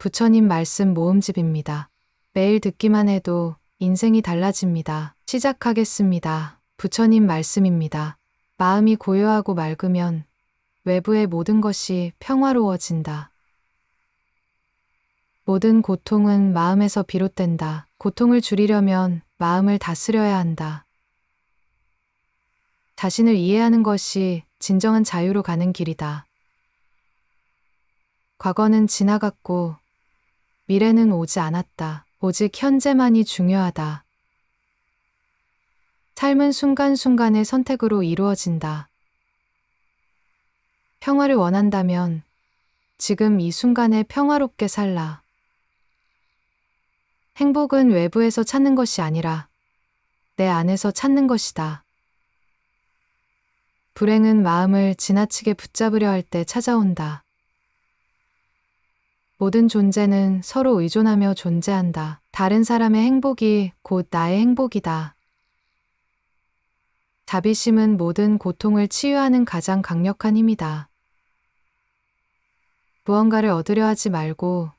부처님 말씀 모음집입니다. 매일 듣기만 해도 인생이 달라집니다. 시작하겠습니다. 부처님 말씀입니다. 마음이 고요하고 맑으면 외부의 모든 것이 평화로워진다. 모든 고통은 마음에서 비롯된다. 고통을 줄이려면 마음을 다스려야 한다. 자신을 이해하는 것이 진정한 자유로 가는 길이다. 과거는 지나갔고 미래는 오지 않았다. 오직 현재만이 중요하다. 삶은 순간순간의 선택으로 이루어진다. 평화를 원한다면 지금 이 순간에 평화롭게 살라. 행복은 외부에서 찾는 것이 아니라 내 안에서 찾는 것이다. 불행은 마음을 지나치게 붙잡으려 할 때 찾아온다. 모든 존재는 서로 의존하며 존재한다. 다른 사람의 행복이 곧 나의 행복이다. 자비심은 모든 고통을 치유하는 가장 강력한 힘이다. 무언가를 얻으려 하지 말고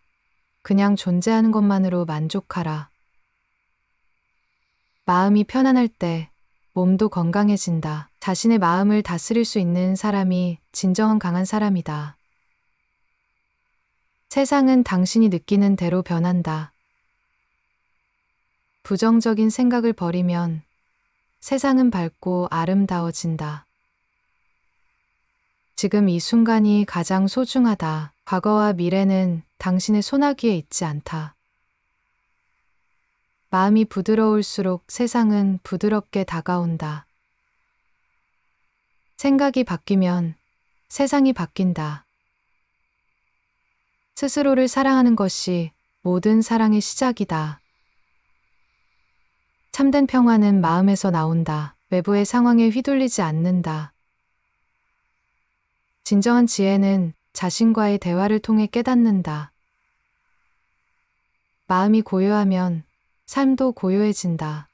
그냥 존재하는 것만으로 만족하라. 마음이 편안할 때 몸도 건강해진다. 자신의 마음을 다스릴 수 있는 사람이 진정한 강한 사람이다. 세상은 당신이 느끼는 대로 변한다. 부정적인 생각을 버리면 세상은 밝고 아름다워진다. 지금 이 순간이 가장 소중하다. 과거와 미래는 당신의 소나기에 있지 않다. 마음이 부드러울수록 세상은 부드럽게 다가온다. 생각이 바뀌면 세상이 바뀐다. 스스로를 사랑하는 것이 모든 사랑의 시작이다. 참된 평화는 마음에서 나온다. 외부의 상황에 휘둘리지 않는다. 진정한 지혜는 자신과의 대화를 통해 깨닫는다. 마음이 고요하면 삶도 고요해진다.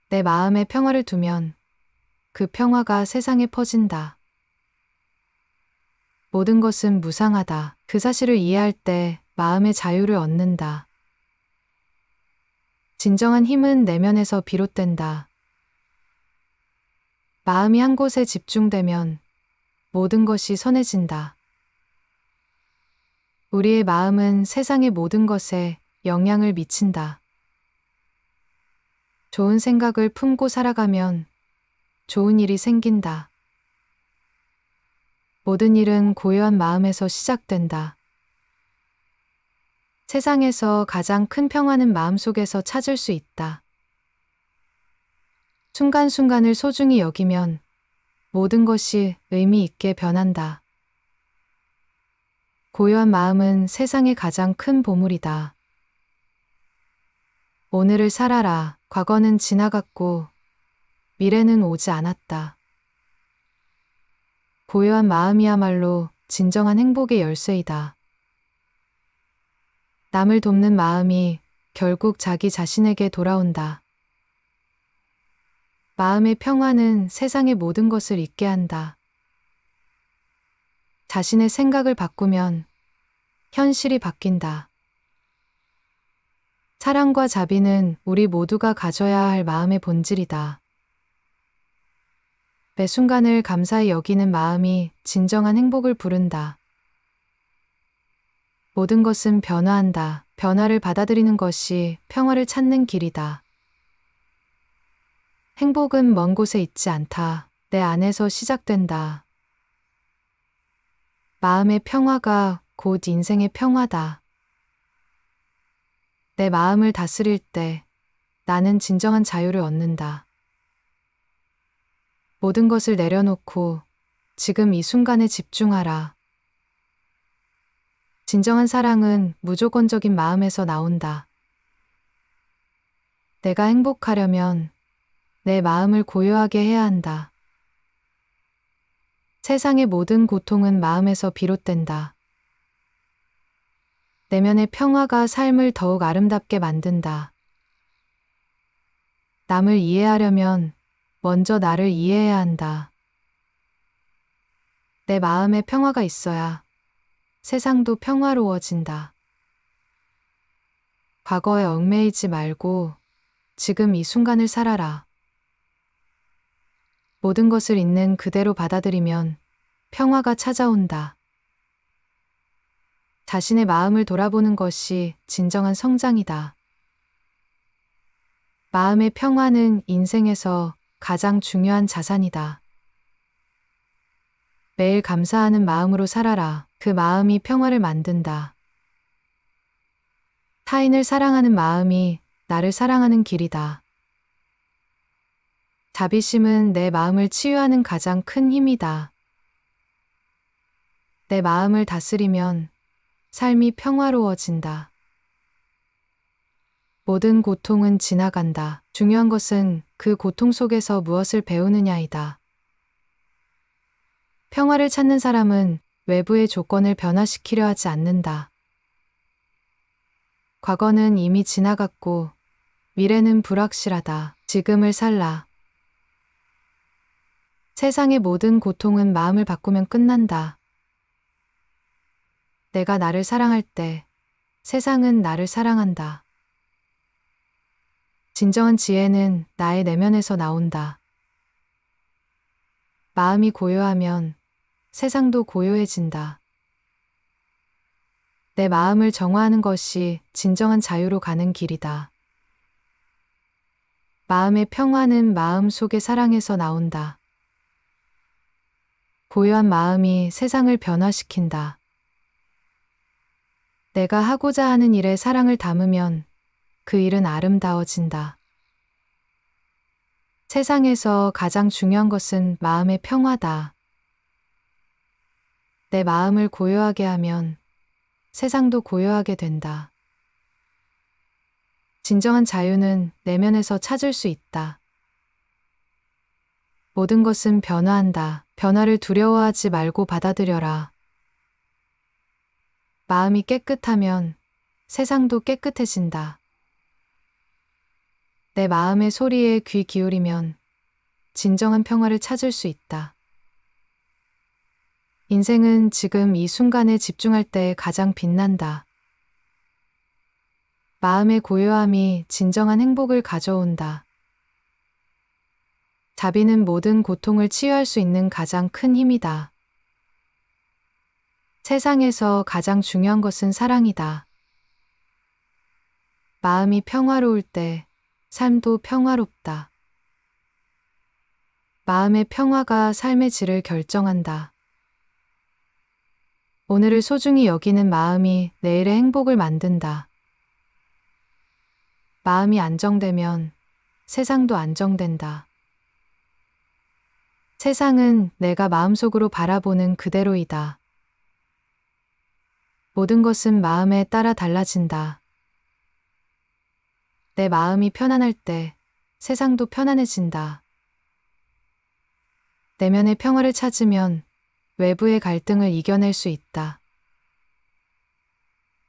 내 마음에 평화를 두면 그 평화가 세상에 퍼진다. 모든 것은 무상하다. 그 사실을 이해할 때 마음의 자유를 얻는다. 진정한 힘은 내면에서 비롯된다. 마음이 한 곳에 집중되면 모든 것이 선해진다. 우리의 마음은 세상의 모든 것에 영향을 미친다. 좋은 생각을 품고 살아가면 좋은 일이 생긴다. 모든 일은 고요한 마음에서 시작된다. 세상에서 가장 큰 평화는 마음속에서 찾을 수 있다. 순간순간을 소중히 여기면 모든 것이 의미 있게 변한다. 고요한 마음은 세상의 가장 큰 보물이다. 오늘을 살아라. 과거는 지나갔고 미래는 오지 않았다. 고요한 마음이야말로 진정한 행복의 열쇠이다. 남을 돕는 마음이 결국 자기 자신에게 돌아온다. 마음의 평화는 세상의 모든 것을 잊게 한다. 자신의 생각을 바꾸면 현실이 바뀐다. 사랑과 자비는 우리 모두가 가져야 할 마음의 본질이다. 매 순간을 감사히 여기는 마음이 진정한 행복을 부른다. 모든 것은 변화한다. 변화를 받아들이는 것이 평화를 찾는 길이다. 행복은 먼 곳에 있지 않다. 내 안에서 시작된다. 마음의 평화가 곧 인생의 평화다. 내 마음을 다스릴 때 나는 진정한 자유를 얻는다. 모든 것을 내려놓고 지금 이 순간에 집중하라. 진정한 사랑은 무조건적인 마음에서 나온다. 내가 행복하려면 내 마음을 고요하게 해야 한다. 세상의 모든 고통은 마음에서 비롯된다. 내면의 평화가 삶을 더욱 아름답게 만든다. 남을 이해하려면 먼저 나를 이해해야 한다. 내 마음에 평화가 있어야 세상도 평화로워진다. 과거에 얽매이지 말고 지금 이 순간을 살아라. 모든 것을 있는 그대로 받아들이면 평화가 찾아온다. 자신의 마음을 돌아보는 것이 진정한 성장이다. 마음의 평화는 인생에서 가장 중요한 자산이다. 매일 감사하는 마음으로 살아라. 그 마음이 평화를 만든다. 타인을 사랑하는 마음이 나를 사랑하는 길이다. 자비심은 내 마음을 치유하는 가장 큰 힘이다. 내 마음을 다스리면 삶이 평화로워진다. 모든 고통은 지나간다. 중요한 것은 그 고통 속에서 무엇을 배우느냐이다. 평화를 찾는 사람은 외부의 조건을 변화시키려 하지 않는다. 과거는 이미 지나갔고 미래는 불확실하다. 지금을 살라. 세상의 모든 고통은 마음을 바꾸면 끝난다. 내가 나를 사랑할 때 세상은 나를 사랑한다. 진정한 지혜는 나의 내면에서 나온다. 마음이 고요하면 세상도 고요해진다. 내 마음을 정화하는 것이 진정한 자유로 가는 길이다. 마음의 평화는 마음 속의 사랑에서 나온다. 고요한 마음이 세상을 변화시킨다. 내가 하고자 하는 일에 사랑을 담으면 그 일은 아름다워진다. 세상에서 가장 중요한 것은 마음의 평화다. 내 마음을 고요하게 하면 세상도 고요하게 된다. 진정한 자유는 내면에서 찾을 수 있다. 모든 것은 변화한다. 변화를 두려워하지 말고 받아들여라. 마음이 깨끗하면 세상도 깨끗해진다. 내 마음의 소리에 귀 기울이면 진정한 평화를 찾을 수 있다. 인생은 지금 이 순간에 집중할 때 가장 빛난다. 마음의 고요함이 진정한 행복을 가져온다. 자비는 모든 고통을 치유할 수 있는 가장 큰 힘이다. 세상에서 가장 중요한 것은 사랑이다. 마음이 평화로울 때 삶도 평화롭다. 마음의 평화가 삶의 질을 결정한다. 오늘을 소중히 여기는 마음이 내일의 행복을 만든다. 마음이 안정되면 세상도 안정된다. 세상은 내가 마음속으로 바라보는 그대로이다. 모든 것은 마음에 따라 달라진다. 내 마음이 편안할 때 세상도 편안해진다. 내면의 평화를 찾으면 외부의 갈등을 이겨낼 수 있다.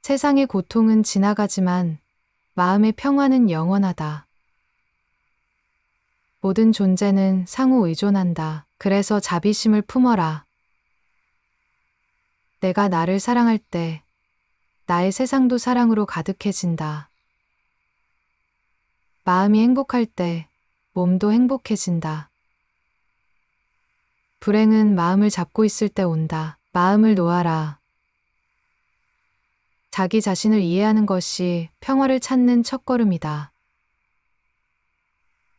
세상의 고통은 지나가지만 마음의 평화는 영원하다. 모든 존재는 상호 의존한다. 그래서 자비심을 품어라. 내가 나를 사랑할 때 나의 세상도 사랑으로 가득해진다. 마음이 행복할 때 몸도 행복해진다. 불행은 마음을 잡고 있을 때 온다. 마음을 놓아라. 자기 자신을 이해하는 것이 평화를 찾는 첫걸음이다.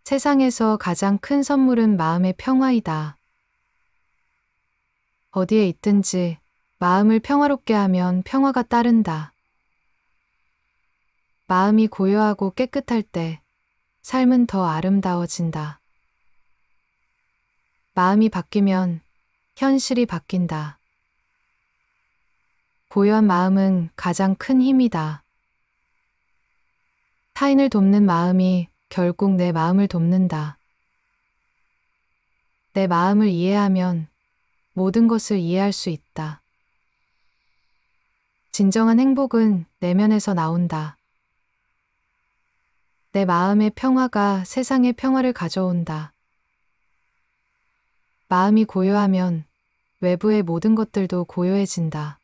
세상에서 가장 큰 선물은 마음의 평화이다. 어디에 있든지 마음을 평화롭게 하면 평화가 따른다. 마음이 고요하고 깨끗할 때 삶은 더 아름다워진다. 마음이 바뀌면 현실이 바뀐다. 고요한 마음은 가장 큰 힘이다. 타인을 돕는 마음이 결국 내 마음을 돕는다. 내 마음을 이해하면 모든 것을 이해할 수 있다. 진정한 행복은 내면에서 나온다. 내 마음의 평화가 세상의 평화를 가져온다. 마음이 고요하면 외부의 모든 것들도 고요해진다.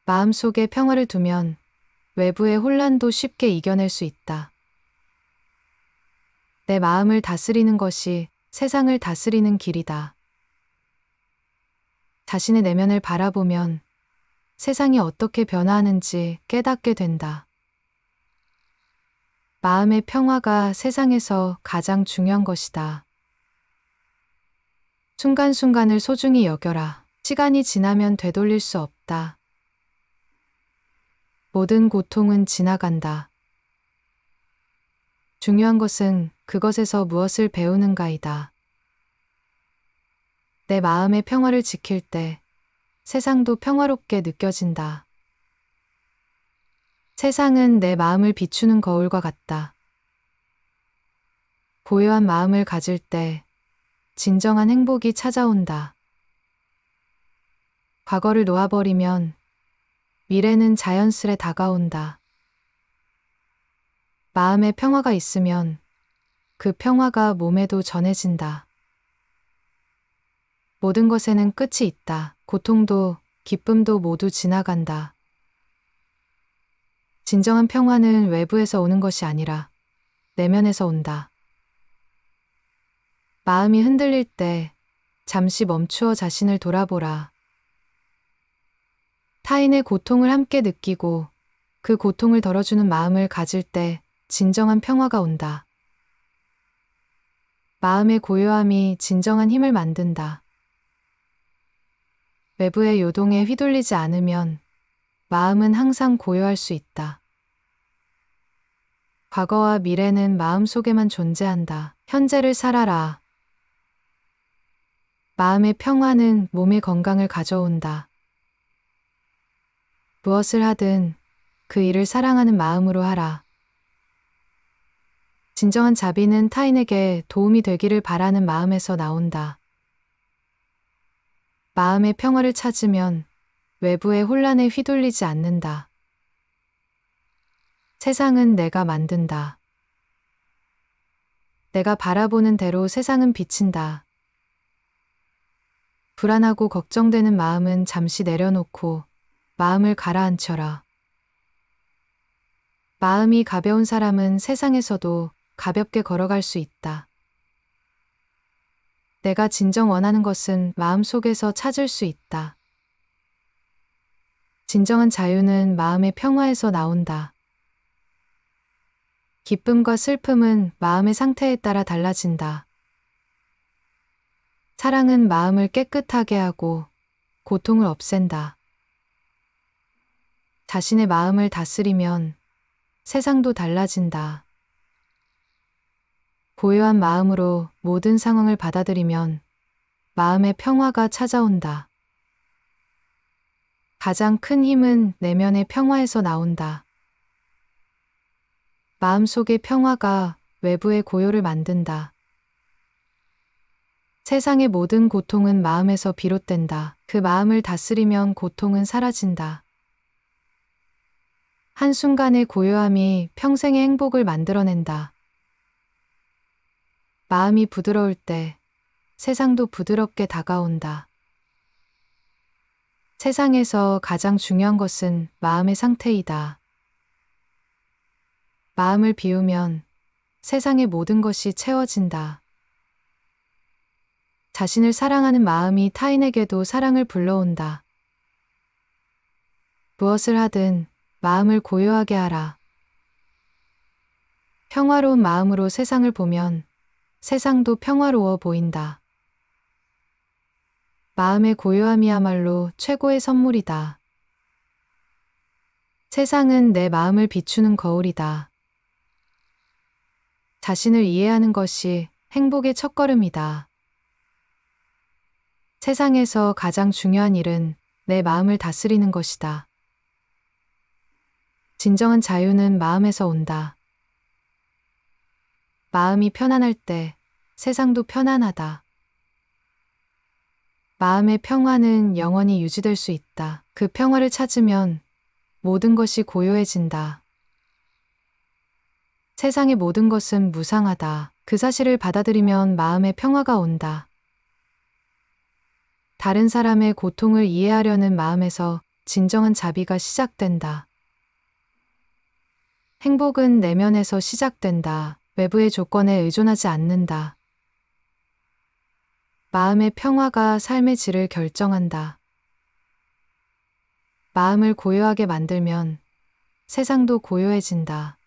마음속에 평화를 두면 외부의 혼란도 쉽게 이겨낼 수 있다. 내 마음을 다스리는 것이 세상을 다스리는 길이다. 자신의 내면을 바라보면 세상이 어떻게 변화하는지 깨닫게 된다. 마음의 평화가 세상에서 가장 중요한 것이다. 순간순간을 소중히 여겨라. 시간이 지나면 되돌릴 수 없다. 모든 고통은 지나간다. 중요한 것은 그것에서 무엇을 배우는가이다. 내 마음의 평화를 지킬 때 세상도 평화롭게 느껴진다. 세상은 내 마음을 비추는 거울과 같다. 고요한 마음을 가질 때 진정한 행복이 찾아온다. 과거를 놓아버리면 미래는 자연스레 다가온다. 마음에 평화가 있으면 그 평화가 몸에도 전해진다. 모든 것에는 끝이 있다. 고통도 기쁨도 모두 지나간다. 진정한 평화는 외부에서 오는 것이 아니라 내면에서 온다. 마음이 흔들릴 때 잠시 멈추어 자신을 돌아보라. 타인의 고통을 함께 느끼고 그 고통을 덜어주는 마음을 가질 때 진정한 평화가 온다. 마음의 고요함이 진정한 힘을 만든다. 외부의 요동에 휘둘리지 않으면 마음은 항상 고요할 수 있다. 과거와 미래는 마음속에만 존재한다. 현재를 살아라. 마음의 평화는 몸의 건강을 가져온다. 무엇을 하든 그 일을 사랑하는 마음으로 하라. 진정한 자비는 타인에게 도움이 되기를 바라는 마음에서 나온다. 마음의 평화를 찾으면 외부의 혼란에 휘둘리지 않는다. 세상은 내가 만든다. 내가 바라보는 대로 세상은 비친다. 불안하고 걱정되는 마음은 잠시 내려놓고 마음을 가라앉혀라. 마음이 가벼운 사람은 세상에서도 가볍게 걸어갈 수 있다. 내가 진정 원하는 것은 마음속에서 찾을 수 있다. 진정한 자유는 마음의 평화에서 나온다. 기쁨과 슬픔은 마음의 상태에 따라 달라진다. 사랑은 마음을 깨끗하게 하고 고통을 없앤다. 자신의 마음을 다스리면 세상도 달라진다. 고요한 마음으로 모든 상황을 받아들이면 마음의 평화가 찾아온다. 가장 큰 힘은 내면의 평화에서 나온다. 마음속의 평화가 외부의 고요를 만든다. 세상의 모든 고통은 마음에서 비롯된다. 그 마음을 다스리면 고통은 사라진다. 한순간의 고요함이 평생의 행복을 만들어낸다. 마음이 부드러울 때 세상도 부드럽게 다가온다. 세상에서 가장 중요한 것은 마음의 상태이다. 마음을 비우면 세상의 모든 것이 채워진다. 자신을 사랑하는 마음이 타인에게도 사랑을 불러온다. 무엇을 하든 마음을 고요하게 하라. 평화로운 마음으로 세상을 보면 세상도 평화로워 보인다. 마음의 고요함이야말로 최고의 선물이다. 세상은 내 마음을 비추는 거울이다. 자신을 이해하는 것이 행복의 첫걸음이다. 세상에서 가장 중요한 일은 내 마음을 다스리는 것이다. 진정한 자유는 마음에서 온다. 마음이 편안할 때 세상도 편안하다. 마음의 평화는 영원히 유지될 수 있다. 그 평화를 찾으면 모든 것이 고요해진다. 세상의 모든 것은 무상하다. 그 사실을 받아들이면 마음의 평화가 온다. 다른 사람의 고통을 이해하려는 마음에서 진정한 자비가 시작된다. 행복은 내면에서 시작된다. 외부의 조건에 의존하지 않는다. 마음의 평화가 삶의 질을 결정한다. 마음을 고요하게 만들면 세상도 고요해진다.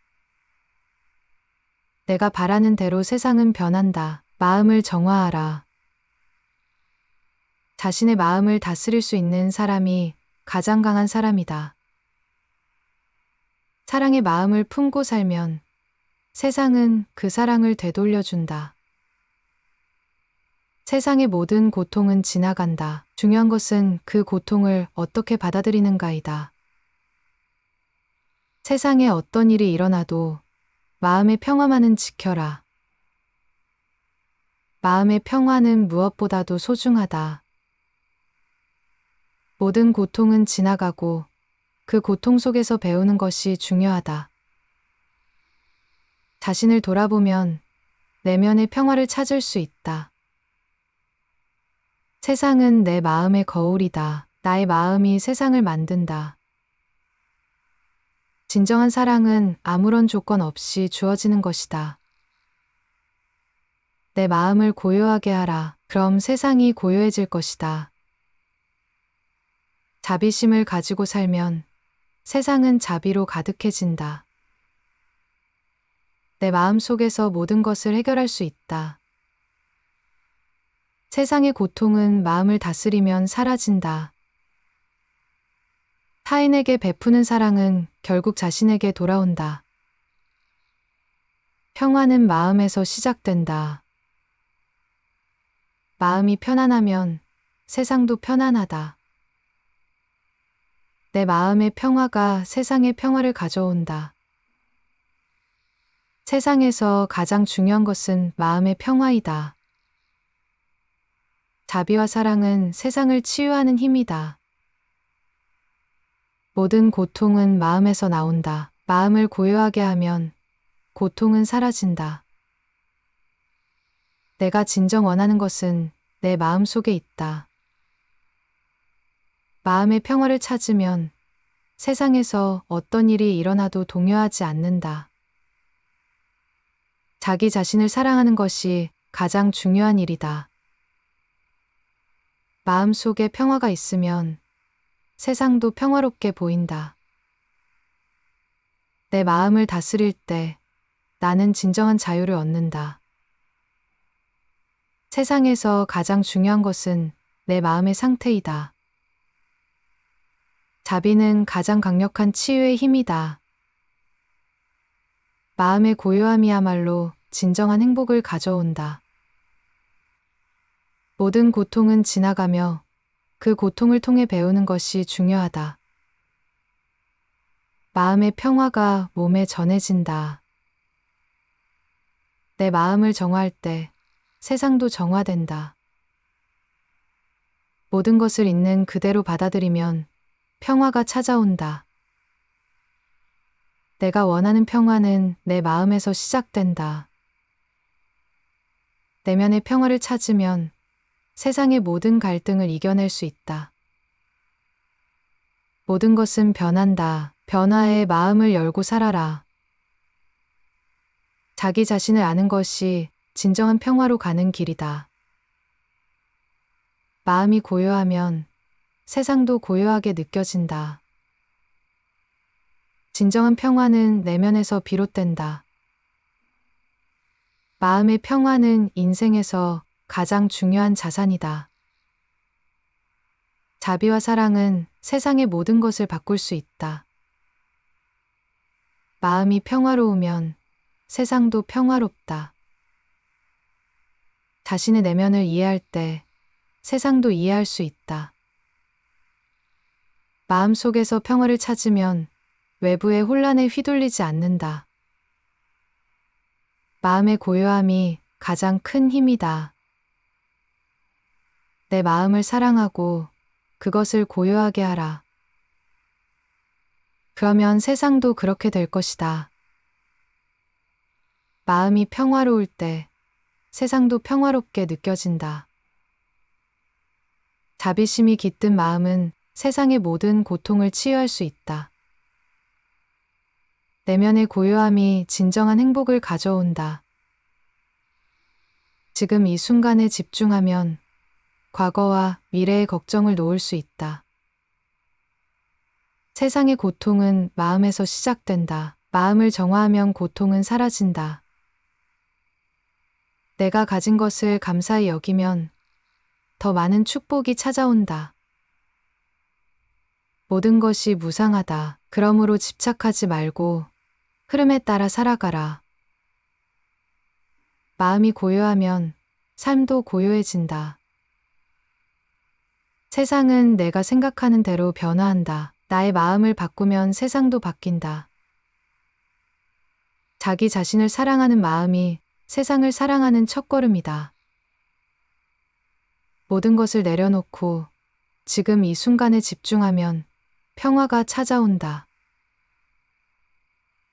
내가 바라는 대로 세상은 변한다. 마음을 정화하라. 자신의 마음을 다스릴 수 있는 사람이 가장 강한 사람이다. 사랑의 마음을 품고 살면 세상은 그 사랑을 되돌려준다. 세상의 모든 고통은 지나간다. 중요한 것은 그 고통을 어떻게 받아들이는가이다. 세상에 어떤 일이 일어나도 마음의 평화만은 지켜라. 마음의 평화는 무엇보다도 소중하다. 모든 고통은 지나가고 그 고통 속에서 배우는 것이 중요하다. 자신을 돌아보면 내면의 평화를 찾을 수 있다. 세상은 내 마음의 거울이다. 나의 마음이 세상을 만든다. 진정한 사랑은 아무런 조건 없이 주어지는 것이다. 내 마음을 고요하게 하라. 그럼 세상이 고요해질 것이다. 자비심을 가지고 살면 세상은 자비로 가득해진다. 내 마음 속에서 모든 것을 해결할 수 있다. 세상의 고통은 마음을 다스리면 사라진다. 타인에게 베푸는 사랑은 결국 자신에게 돌아온다. 평화는 마음에서 시작된다. 마음이 편안하면 세상도 편안하다. 내 마음의 평화가 세상의 평화를 가져온다. 세상에서 가장 중요한 것은 마음의 평화이다. 자비와 사랑은 세상을 치유하는 힘이다. 모든 고통은 마음에서 나온다. 마음을 고요하게 하면 고통은 사라진다. 내가 진정 원하는 것은 내 마음 속에 있다. 마음의 평화를 찾으면 세상에서 어떤 일이 일어나도 동요하지 않는다. 자기 자신을 사랑하는 것이 가장 중요한 일이다. 마음 속에 평화가 있으면 세상도 평화롭게 보인다. 내 마음을 다스릴 때 나는 진정한 자유를 얻는다. 세상에서 가장 중요한 것은 내 마음의 상태이다. 자비는 가장 강력한 치유의 힘이다. 마음의 고요함이야말로 진정한 행복을 가져온다. 모든 고통은 지나가며 그 고통을 통해 배우는 것이 중요하다. 마음의 평화가 몸에 전해진다. 내 마음을 정화할 때 세상도 정화된다. 모든 것을 있는 그대로 받아들이면 평화가 찾아온다. 내가 원하는 평화는 내 마음에서 시작된다. 내면의 평화를 찾으면 세상의 모든 갈등을 이겨낼 수 있다. 모든 것은 변한다. 변화에 마음을 열고 살아라. 자기 자신을 아는 것이 진정한 평화로 가는 길이다. 마음이 고요하면 세상도 고요하게 느껴진다. 진정한 평화는 내면에서 비롯된다. 마음의 평화는 인생에서 가장 중요한 자산이다. 자비와 사랑은 세상의 모든 것을 바꿀 수 있다. 마음이 평화로우면 세상도 평화롭다. 자신의 내면을 이해할 때 세상도 이해할 수 있다. 마음 속에서 평화를 찾으면 외부의 혼란에 휘둘리지 않는다. 마음의 고요함이 가장 큰 힘이다. 내 마음을 사랑하고 그것을 고요하게 하라. 그러면 세상도 그렇게 될 것이다. 마음이 평화로울 때 세상도 평화롭게 느껴진다. 자비심이 깃든 마음은 세상의 모든 고통을 치유할 수 있다. 내면의 고요함이 진정한 행복을 가져온다. 지금 이 순간에 집중하면 과거와 미래의 걱정을 놓을 수 있다. 세상의 고통은 마음에서 시작된다. 마음을 정화하면 고통은 사라진다. 내가 가진 것을 감사히 여기면 더 많은 축복이 찾아온다. 모든 것이 무상하다. 그러므로 집착하지 말고 흐름에 따라 살아가라. 마음이 고요하면 삶도 고요해진다. 세상은 내가 생각하는 대로 변화한다. 나의 마음을 바꾸면 세상도 바뀐다. 자기 자신을 사랑하는 마음이 세상을 사랑하는 첫걸음이다. 모든 것을 내려놓고 지금 이 순간에 집중하면 평화가 찾아온다.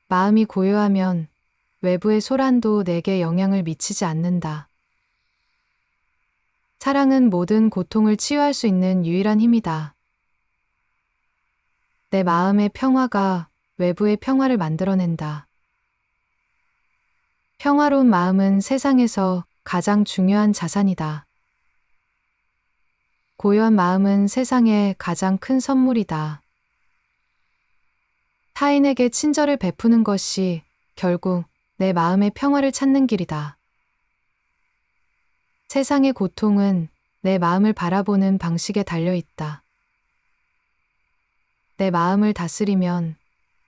마음이 고요하면 외부의 소란도 내게 영향을 미치지 않는다. 사랑은 모든 고통을 치유할 수 있는 유일한 힘이다. 내 마음의 평화가 외부의 평화를 만들어낸다. 평화로운 마음은 세상에서 가장 중요한 자산이다. 고요한 마음은 세상의 가장 큰 선물이다. 타인에게 친절을 베푸는 것이 결국 내 마음의 평화를 찾는 길이다. 세상의 고통은 내 마음을 바라보는 방식에 달려 있다. 내 마음을 다스리면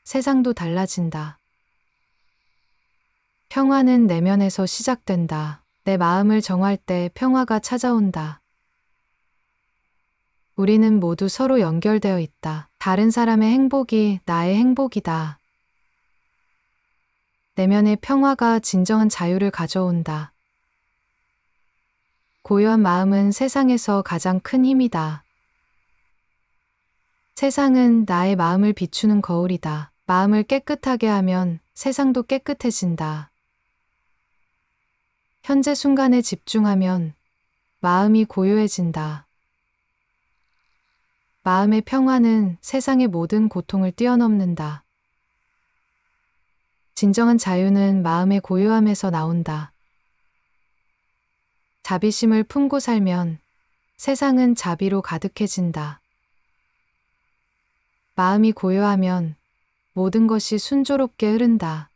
세상도 달라진다. 평화는 내면에서 시작된다. 내 마음을 정할 때 평화가 찾아온다. 우리는 모두 서로 연결되어 있다. 다른 사람의 행복이 나의 행복이다. 내면의 평화가 진정한 자유를 가져온다. 고요한 마음은 세상에서 가장 큰 힘이다. 세상은 나의 마음을 비추는 거울이다. 마음을 깨끗하게 하면 세상도 깨끗해진다. 현재 순간에 집중하면 마음이 고요해진다. 마음의 평화는 세상의 모든 고통을 뛰어넘는다. 진정한 자유는 마음의 고요함에서 나온다. 자비심을 품고 살면 세상은 자비로 가득해진다. 마음이 고요하면 모든 것이 순조롭게 흐른다.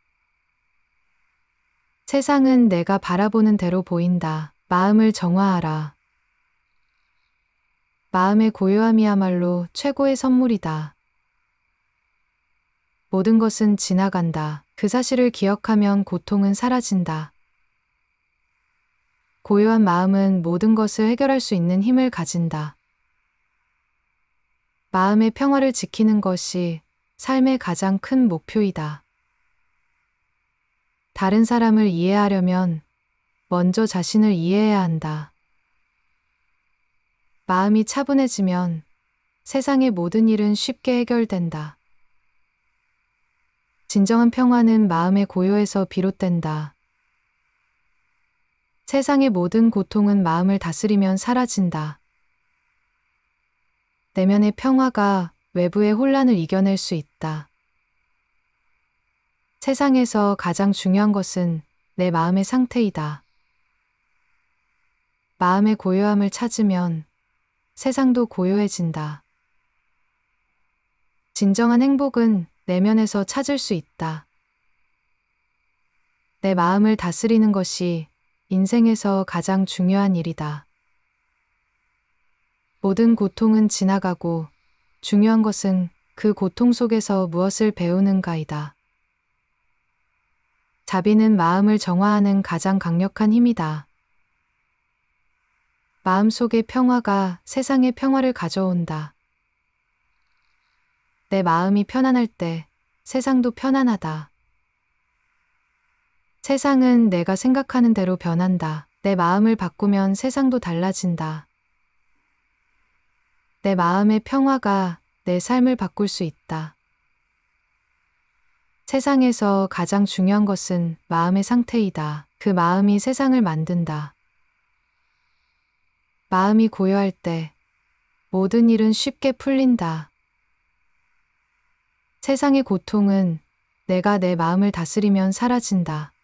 세상은 내가 바라보는 대로 보인다. 마음을 정화하라. 마음의 고요함이야말로 최고의 선물이다. 모든 것은 지나간다. 그 사실을 기억하면 고통은 사라진다. 고요한 마음은 모든 것을 해결할 수 있는 힘을 가진다. 마음의 평화를 지키는 것이 삶의 가장 큰 목표이다. 다른 사람을 이해하려면 먼저 자신을 이해해야 한다. 마음이 차분해지면 세상의 모든 일은 쉽게 해결된다. 진정한 평화는 마음의 고요에서 비롯된다. 세상의 모든 고통은 마음을 다스리면 사라진다. 내면의 평화가 외부의 혼란을 이겨낼 수 있다. 세상에서 가장 중요한 것은 내 마음의 상태이다. 마음의 고요함을 찾으면 세상도 고요해진다. 진정한 행복은 내면에서 찾을 수 있다. 내 마음을 다스리는 것이 인생에서 가장 중요한 일이다. 모든 고통은 지나가고 중요한 것은 그 고통 속에서 무엇을 배우는가이다. 자비는 마음을 정화하는 가장 강력한 힘이다. 마음속의 평화가 세상의 평화를 가져온다. 내 마음이 편안할 때 세상도 편안하다. 세상은 내가 생각하는 대로 변한다. 내 마음을 바꾸면 세상도 달라진다. 내 마음의 평화가 내 삶을 바꿀 수 있다. 세상에서 가장 중요한 것은 마음의 상태이다. 그 마음이 세상을 만든다. 마음이 고요할 때 모든 일은 쉽게 풀린다. 세상의 고통은 내가 내 마음을 다스리면 사라진다.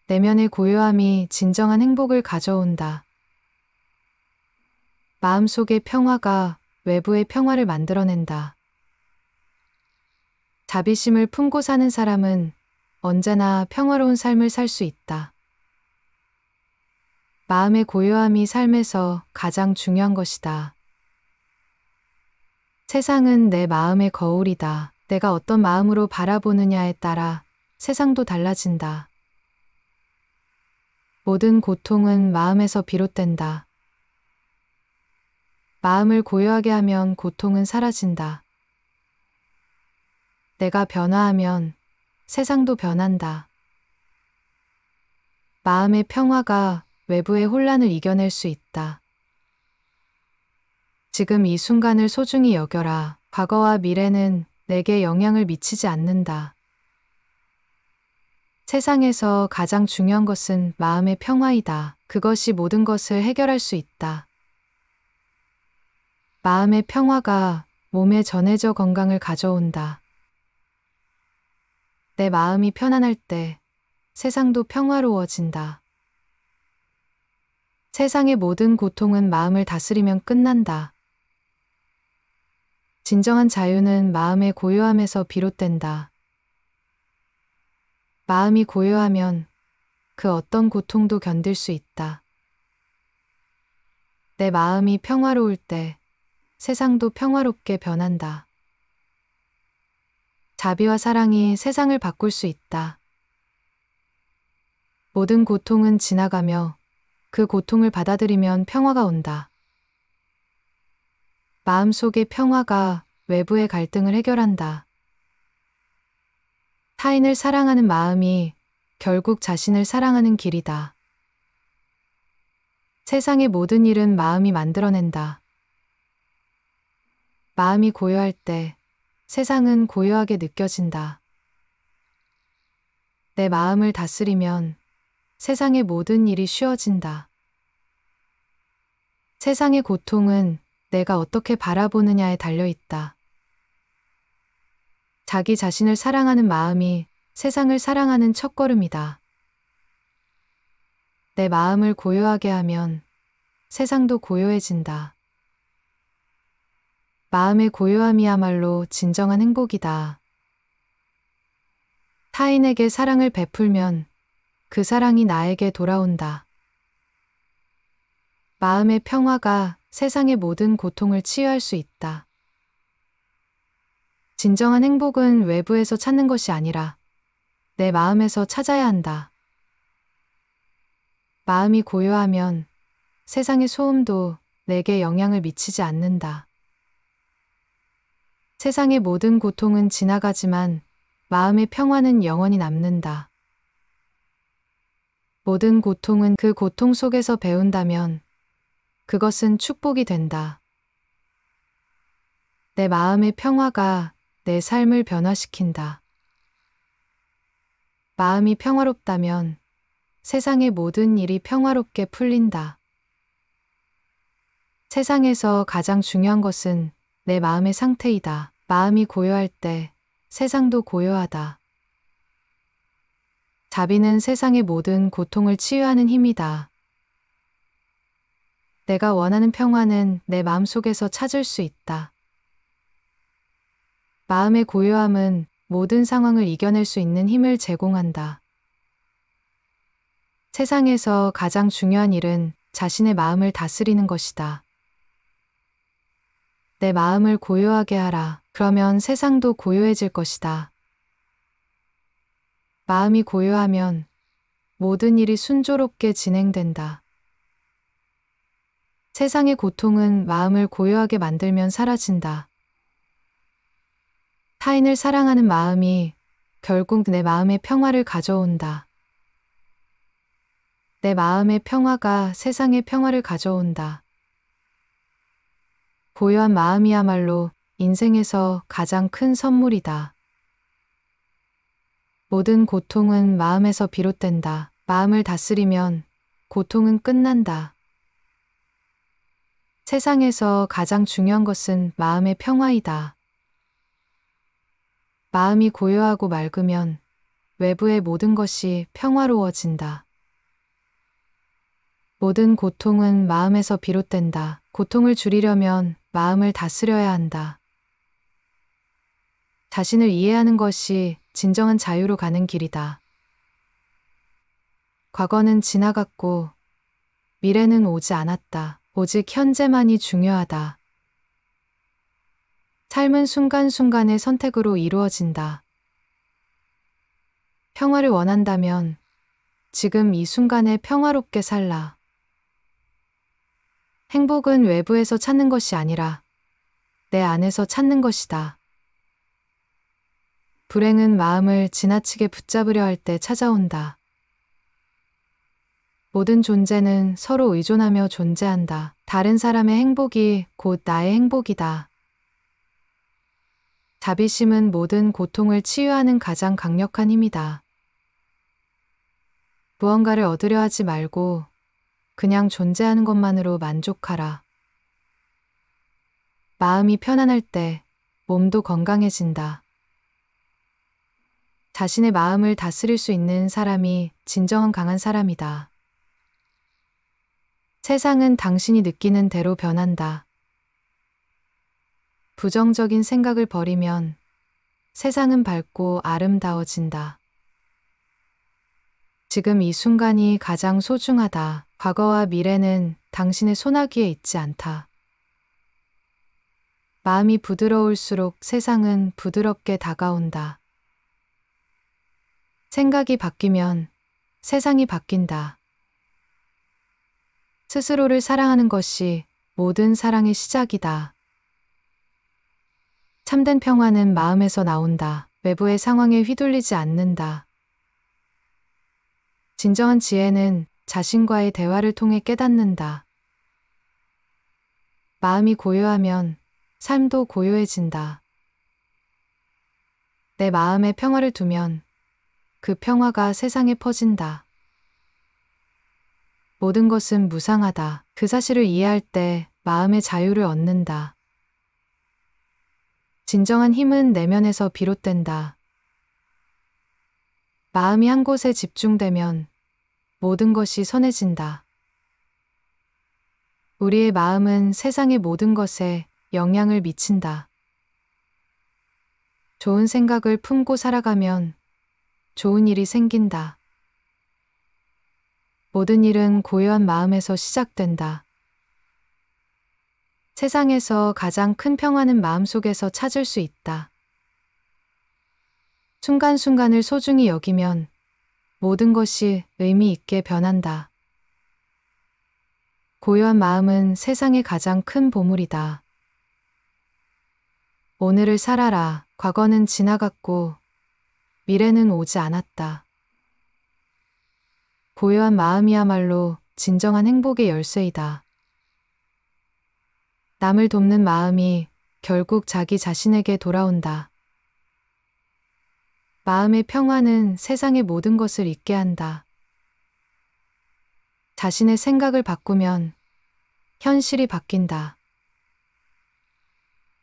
내면의 고요함이 진정한 행복을 가져온다. 마음속의 평화가 외부의 평화를 만들어낸다. 자비심을 품고 사는 사람은 언제나 평화로운 삶을 살 수 있다. 마음의 고요함이 삶에서 가장 중요한 것이다. 세상은 내 마음의 거울이다. 내가 어떤 마음으로 바라보느냐에 따라 세상도 달라진다. 모든 고통은 마음에서 비롯된다. 마음을 고요하게 하면 고통은 사라진다. 내가 변화하면 세상도 변한다. 마음의 평화가 외부의 혼란을 이겨낼 수 있다. 지금 이 순간을 소중히 여겨라. 과거와 미래는 내게 영향을 미치지 않는다. 세상에서 가장 중요한 것은 마음의 평화이다. 그것이 모든 것을 해결할 수 있다. 마음의 평화가 몸에 전해져 건강을 가져온다. 내 마음이 편안할 때 세상도 평화로워진다. 세상의 모든 고통은 마음을 다스리면 끝난다. 진정한 자유는 마음의 고요함에서 비롯된다. 마음이 고요하면 그 어떤 고통도 견딜 수 있다. 내 마음이 평화로울 때 세상도 평화롭게 변한다. 자비와 사랑이 세상을 바꿀 수 있다. 모든 고통은 지나가며 그 고통을 받아들이면 평화가 온다. 마음속의 평화가 외부의 갈등을 해결한다. 타인을 사랑하는 마음이 결국 자신을 사랑하는 길이다. 세상의 모든 일은 마음이 만들어낸다. 마음이 고요할 때 세상은 고요하게 느껴진다. 내 마음을 다스리면 세상의 모든 일이 쉬워진다. 세상의 고통은 내가 어떻게 바라보느냐에 달려 있다. 자기 자신을 사랑하는 마음이 세상을 사랑하는 첫걸음이다. 내 마음을 고요하게 하면 세상도 고요해진다. 마음의 고요함이야말로 진정한 행복이다. 타인에게 사랑을 베풀면 그 사랑이 나에게 돌아온다. 마음의 평화가 세상의 모든 고통을 치유할 수 있다. 진정한 행복은 외부에서 찾는 것이 아니라 내 마음에서 찾아야 한다. 마음이 고요하면 세상의 소음도 내게 영향을 미치지 않는다. 세상의 모든 고통은 지나가지만 마음의 평화는 영원히 남는다. 모든 고통은 그 고통 속에서 배운다면 그것은 축복이 된다. 내 마음의 평화가 내 삶을 변화시킨다. 마음이 평화롭다면 세상의 모든 일이 평화롭게 풀린다. 세상에서 가장 중요한 것은 내 마음의 상태이다. 마음이 고요할 때 세상도 고요하다. 자비는 세상의 모든 고통을 치유하는 힘이다. 내가 원하는 평화는 내 마음속에서 찾을 수 있다. 마음의 고요함은 모든 상황을 이겨낼 수 있는 힘을 제공한다. 세상에서 가장 중요한 일은 자신의 마음을 다스리는 것이다. 내 마음을 고요하게 하라. 그러면 세상도 고요해질 것이다. 마음이 고요하면 모든 일이 순조롭게 진행된다. 세상의 고통은 마음을 고요하게 만들면 사라진다. 타인을 사랑하는 마음이 결국 내 마음의 평화를 가져온다. 내 마음의 평화가 세상의 평화를 가져온다. 고요한 마음이야말로 인생에서 가장 큰 선물이다. 모든 고통은 마음에서 비롯된다. 마음을 다스리면 고통은 끝난다. 세상에서 가장 중요한 것은 마음의 평화이다. 마음이 고요하고 맑으면 외부의 모든 것이 평화로워진다. 모든 고통은 마음에서 비롯된다. 고통을 줄이려면 마음을 다스려야 한다. 자신을 이해하는 것이 진정한 자유로 가는 길이다. 과거는 지나갔고 미래는 오지 않았다. 오직 현재만이 중요하다. 삶은 순간순간의 선택으로 이루어진다. 평화를 원한다면 지금 이 순간에 평화롭게 살라. 행복은 외부에서 찾는 것이 아니라 내 안에서 찾는 것이다. 불행은 마음을 지나치게 붙잡으려 할 때 찾아온다. 모든 존재는 서로 의존하며 존재한다. 다른 사람의 행복이 곧 나의 행복이다. 자비심은 모든 고통을 치유하는 가장 강력한 힘이다. 무언가를 얻으려 하지 말고 그냥 존재하는 것만으로 만족하라. 마음이 편안할 때 몸도 건강해진다. 자신의 마음을 다스릴 수 있는 사람이 진정한 강한 사람이다. 세상은 당신이 느끼는 대로 변한다. 부정적인 생각을 버리면 세상은 밝고 아름다워진다. 지금 이 순간이 가장 소중하다. 과거와 미래는 당신의 손아귀에 있지 않다. 마음이 부드러울수록 세상은 부드럽게 다가온다. 생각이 바뀌면 세상이 바뀐다. 스스로를 사랑하는 것이 모든 사랑의 시작이다. 참된 평화는 마음에서 나온다. 외부의 상황에 휘둘리지 않는다. 진정한 지혜는 자신과의 대화를 통해 깨닫는다. 마음이 고요하면 삶도 고요해진다. 내 마음에 평화를 두면 그 평화가 세상에 퍼진다. 모든 것은 무상하다. 그 사실을 이해할 때 마음의 자유를 얻는다. 진정한 힘은 내면에서 비롯된다. 마음이 한 곳에 집중되면 모든 것이 선해진다. 우리의 마음은 세상의 모든 것에 영향을 미친다. 좋은 생각을 품고 살아가면 좋은 일이 생긴다. 모든 일은 고요한 마음에서 시작된다. 세상에서 가장 큰 평화는 마음속에서 찾을 수 있다. 순간순간을 소중히 여기면 모든 것이 의미 있게 변한다. 고요한 마음은 세상의 가장 큰 보물이다. 오늘을 살아라. 과거는 지나갔고 미래는 오지 않았다. 고요한 마음이야말로 진정한 행복의 열쇠이다. 남을 돕는 마음이 결국 자기 자신에게 돌아온다. 마음의 평화는 세상의 모든 것을 잊게 한다. 자신의 생각을 바꾸면 현실이 바뀐다.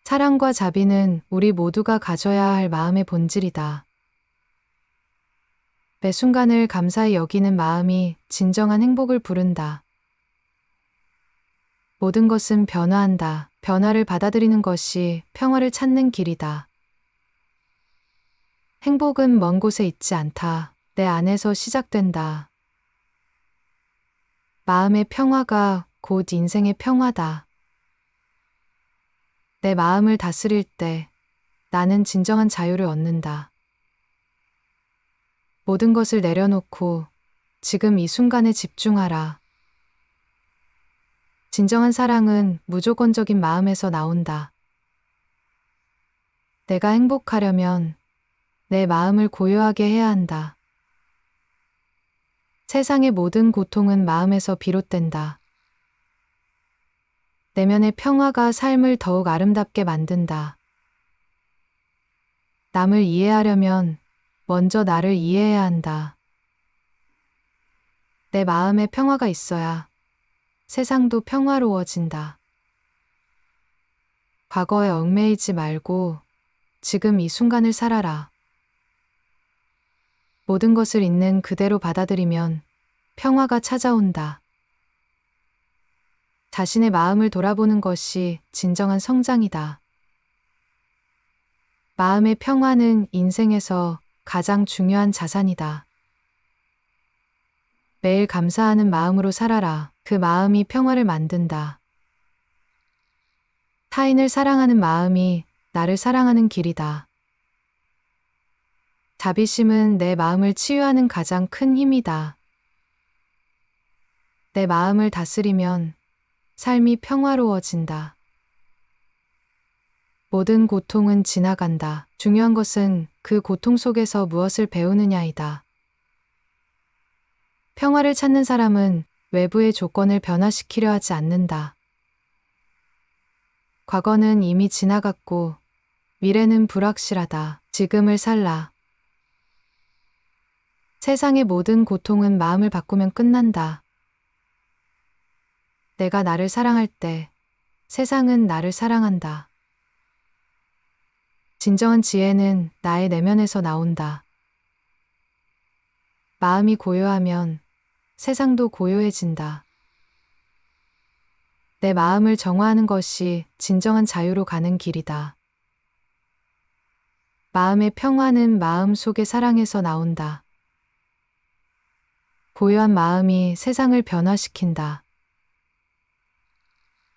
사랑과 자비는 우리 모두가 가져야 할 마음의 본질이다. 매 순간을 감사히 여기는 마음이 진정한 행복을 부른다. 모든 것은 변화한다. 변화를 받아들이는 것이 평화를 찾는 길이다. 행복은 먼 곳에 있지 않다. 내 안에서 시작된다. 마음의 평화가 곧 인생의 평화다. 내 마음을 다스릴 때 나는 진정한 자유를 얻는다. 모든 것을 내려놓고 지금 이 순간에 집중하라. 진정한 사랑은 무조건적인 마음에서 나온다. 내가 행복하려면 내 마음을 고요하게 해야 한다. 세상의 모든 고통은 마음에서 비롯된다. 내면의 평화가 삶을 더욱 아름답게 만든다. 남을 이해하려면 먼저 나를 이해해야 한다. 내 마음에 평화가 있어야 세상도 평화로워진다. 과거에 얽매이지 말고 지금 이 순간을 살아라. 모든 것을 있는 그대로 받아들이면 평화가 찾아온다. 자신의 마음을 돌아보는 것이 진정한 성장이다. 마음의 평화는 인생에서 가장 중요한 자산이다. 매일 감사하는 마음으로 살아라. 그 마음이 평화를 만든다. 타인을 사랑하는 마음이 나를 사랑하는 길이다. 자비심은 내 마음을 치유하는 가장 큰 힘이다. 내 마음을 다스리면 삶이 평화로워진다. 모든 고통은 지나간다. 중요한 것은 그 고통 속에서 무엇을 배우느냐이다. 평화를 찾는 사람은 외부의 조건을 변화시키려 하지 않는다. 과거는 이미 지나갔고 미래는 불확실하다. 지금을 살라. 세상의 모든 고통은 마음을 바꾸면 끝난다. 내가 나를 사랑할 때 세상은 나를 사랑한다. 진정한 지혜는 나의 내면에서 나온다. 마음이 고요하면 세상도 고요해진다. 내 마음을 정화하는 것이 진정한 자유로 가는 길이다. 마음의 평화는 마음 속의 사랑에서 나온다. 고요한 마음이 세상을 변화시킨다.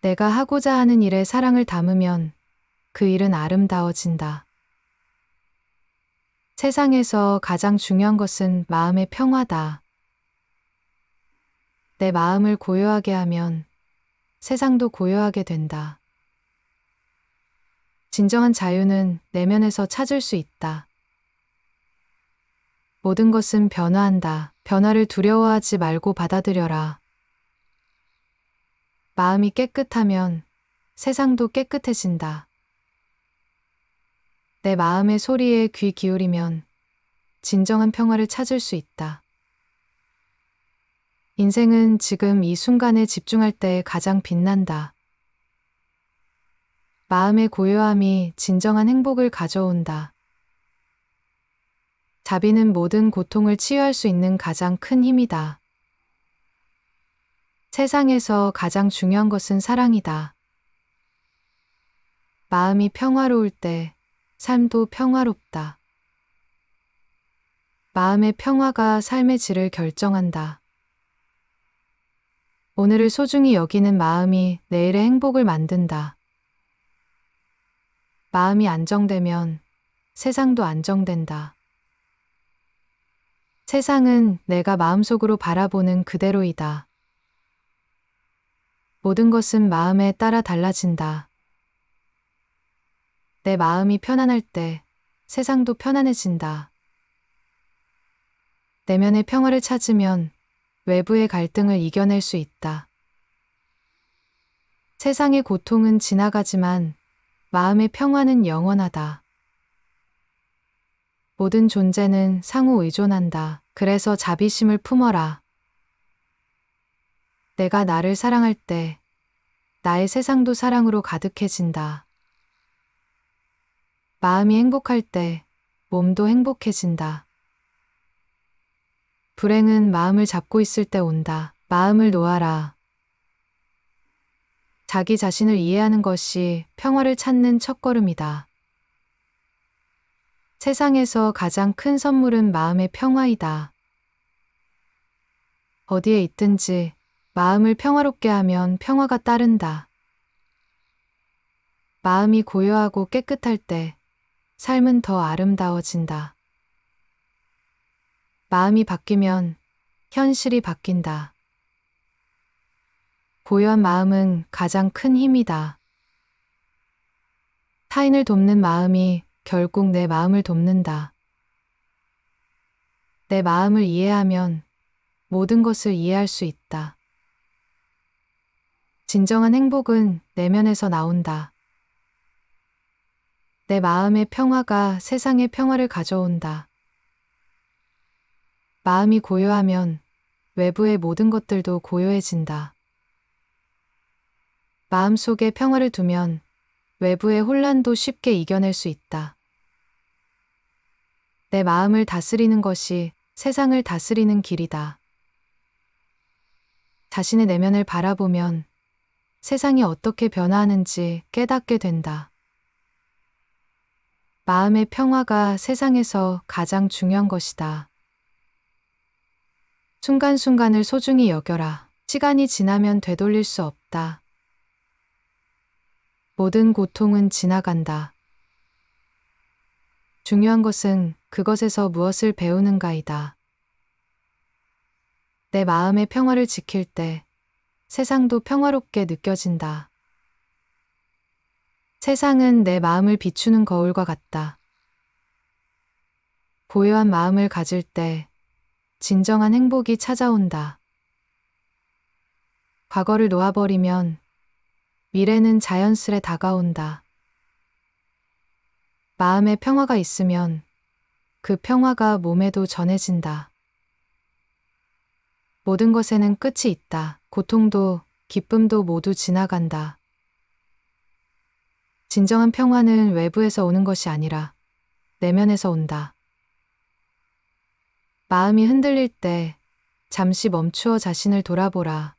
내가 하고자 하는 일에 사랑을 담으면 그 일은 아름다워진다. 세상에서 가장 중요한 것은 마음의 평화다. 내 마음을 고요하게 하면 세상도 고요하게 된다. 진정한 자유는 내면에서 찾을 수 있다. 모든 것은 변화한다. 변화를 두려워하지 말고 받아들여라. 마음이 깨끗하면 세상도 깨끗해진다. 내 마음의 소리에 귀 기울이면 진정한 평화를 찾을 수 있다. 인생은 지금 이 순간에 집중할 때 가장 빛난다. 마음의 고요함이 진정한 행복을 가져온다. 자비는 모든 고통을 치유할 수 있는 가장 큰 힘이다. 세상에서 가장 중요한 것은 사랑이다. 마음이 평화로울 때 삶도 평화롭다. 마음의 평화가 삶의 질을 결정한다. 오늘을 소중히 여기는 마음이 내일의 행복을 만든다. 마음이 안정되면 세상도 안정된다. 세상은 내가 마음속으로 바라보는 그대로이다. 모든 것은 마음에 따라 달라진다. 내 마음이 편안할 때 세상도 편안해진다. 내면의 평화를 찾으면 외부의 갈등을 이겨낼 수 있다. 세상의 고통은 지나가지만 마음의 평화는 영원하다. 모든 존재는 상호 의존한다. 그래서 자비심을 품어라. 내가 나를 사랑할 때 나의 세상도 사랑으로 가득해진다. 마음이 행복할 때 몸도 행복해진다. 불행은 마음을 잡고 있을 때 온다. 마음을 놓아라. 자기 자신을 이해하는 것이 평화를 찾는 첫걸음이다. 세상에서 가장 큰 선물은 마음의 평화이다. 어디에 있든지 마음을 평화롭게 하면 평화가 따른다. 마음이 고요하고 깨끗할 때 삶은 더 아름다워진다. 마음이 바뀌면 현실이 바뀐다. 고요한 마음은 가장 큰 힘이다. 타인을 돕는 마음이 결국 내 마음을 돕는다. 내 마음을 이해하면 모든 것을 이해할 수 있다. 진정한 행복은 내면에서 나온다. 내 마음의 평화가 세상의 평화를 가져온다. 마음이 고요하면 외부의 모든 것들도 고요해진다. 마음속에 평화를 두면 외부의 혼란도 쉽게 이겨낼 수 있다. 내 마음을 다스리는 것이 세상을 다스리는 길이다. 자신의 내면을 바라보면 세상이 어떻게 변화하는지 깨닫게 된다. 마음의 평화가 세상에서 가장 중요한 것이다. 순간순간을 소중히 여겨라. 시간이 지나면 되돌릴 수 없다. 모든 고통은 지나간다. 중요한 것은 그것에서 무엇을 배우는가이다. 내 마음의 평화를 지킬 때 세상도 평화롭게 느껴진다. 세상은 내 마음을 비추는 거울과 같다. 고요한 마음을 가질 때 진정한 행복이 찾아온다. 과거를 놓아버리면 미래는 자연스레 다가온다. 마음에 평화가 있으면 그 평화가 몸에도 전해진다. 모든 것에는 끝이 있다. 고통도 기쁨도 모두 지나간다. 진정한 평화는 외부에서 오는 것이 아니라 내면에서 온다. 마음이 흔들릴 때 잠시 멈추어 자신을 돌아보라.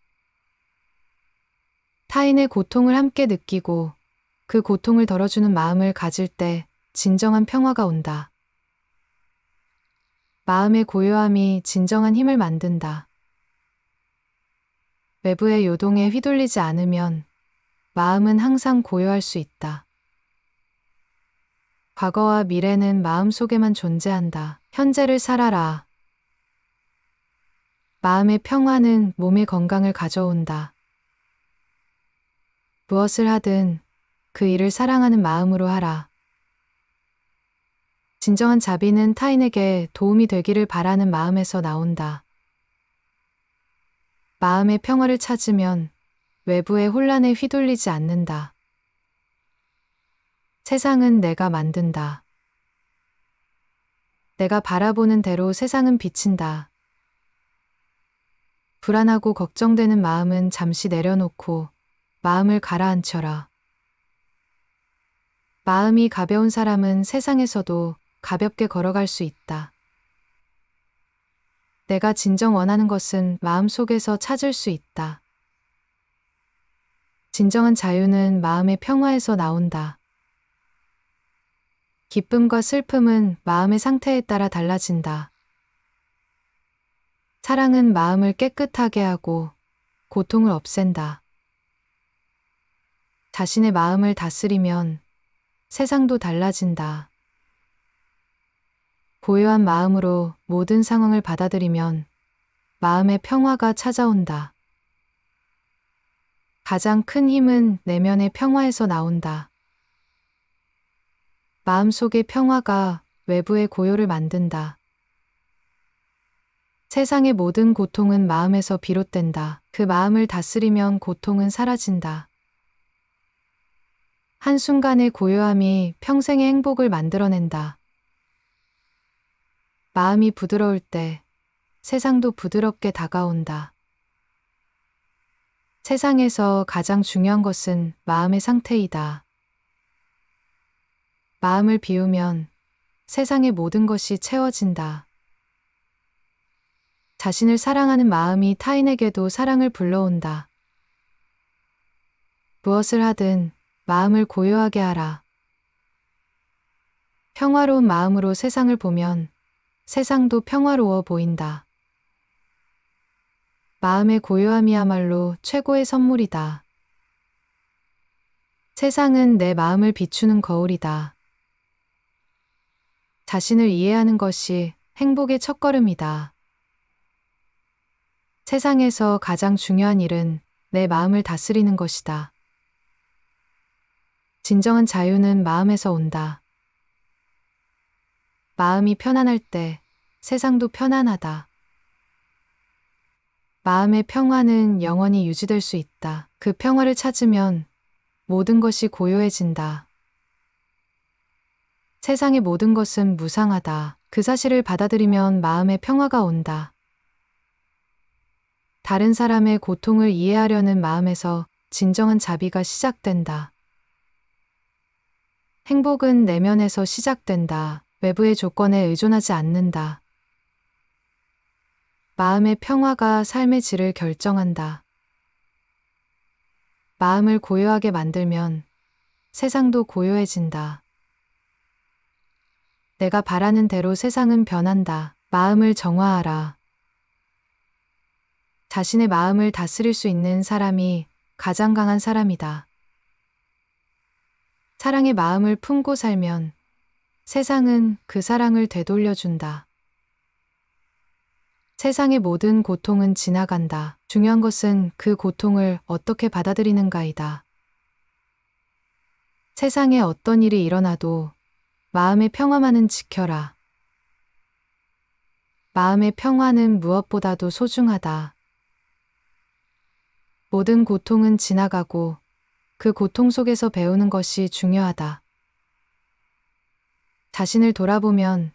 타인의 고통을 함께 느끼고 그 고통을 덜어주는 마음을 가질 때 진정한 평화가 온다. 마음의 고요함이 진정한 힘을 만든다. 외부의 요동에 휘둘리지 않으면 마음은 항상 고요할 수 있다. 과거와 미래는 마음속에만 존재한다. 현재를 살아라. 마음의 평화는 몸의 건강을 가져온다. 무엇을 하든 그 일을 사랑하는 마음으로 하라. 진정한 자비는 타인에게 도움이 되기를 바라는 마음에서 나온다. 마음의 평화를 찾으면 외부의 혼란에 휘둘리지 않는다. 세상은 내가 만든다. 내가 바라보는 대로 세상은 비친다. 불안하고 걱정되는 마음은 잠시 내려놓고 마음을 가라앉혀라. 마음이 가벼운 사람은 세상에서도 가볍게 걸어갈 수 있다. 내가 진정 원하는 것은 마음속에서 찾을 수 있다. 진정한 자유는 마음의 평화에서 나온다. 기쁨과 슬픔은 마음의 상태에 따라 달라진다. 사랑은 마음을 깨끗하게 하고 고통을 없앤다. 자신의 마음을 다스리면 세상도 달라진다. 고요한 마음으로 모든 상황을 받아들이면 마음의 평화가 찾아온다. 가장 큰 힘은 내면의 평화에서 나온다. 마음속의 평화가 외부의 고요를 만든다. 세상의 모든 고통은 마음에서 비롯된다. 그 마음을 다스리면 고통은 사라진다. 한순간의 고요함이 평생의 행복을 만들어낸다. 마음이 부드러울 때 세상도 부드럽게 다가온다. 세상에서 가장 중요한 것은 마음의 상태이다. 마음을 비우면 세상의 모든 것이 채워진다. 자신을 사랑하는 마음이 타인에게도 사랑을 불러온다. 무엇을 하든 마음을 고요하게 하라. 평화로운 마음으로 세상을 보면 세상도 평화로워 보인다. 마음의 고요함이야말로 최고의 선물이다. 세상은 내 마음을 비추는 거울이다. 자신을 이해하는 것이 행복의 첫걸음이다. 세상에서 가장 중요한 일은 내 마음을 다스리는 것이다. 진정한 자유는 마음에서 온다. 마음이 편안할 때 세상도 편안하다. 마음의 평화는 영원히 유지될 수 있다. 그 평화를 찾으면 모든 것이 고요해진다. 세상의 모든 것은 무상하다. 그 사실을 받아들이면 마음의 평화가 온다. 다른 사람의 고통을 이해하려는 마음에서 진정한 자비가 시작된다. 행복은 내면에서 시작된다. 외부의 조건에 의존하지 않는다. 마음의 평화가 삶의 질을 결정한다. 마음을 고요하게 만들면 세상도 고요해진다. 내가 바라는 대로 세상은 변한다. 마음을 정화하라. 자신의 마음을 다스릴 수 있는 사람이 가장 강한 사람이다. 사랑의 마음을 품고 살면 세상은 그 사랑을 되돌려준다. 세상의 모든 고통은 지나간다. 중요한 것은 그 고통을 어떻게 받아들이는가이다. 세상에 어떤 일이 일어나도 마음의 평화만은 지켜라. 마음의 평화는 무엇보다도 소중하다. 모든 고통은 지나가고 그 고통 속에서 배우는 것이 중요하다. 자신을 돌아보면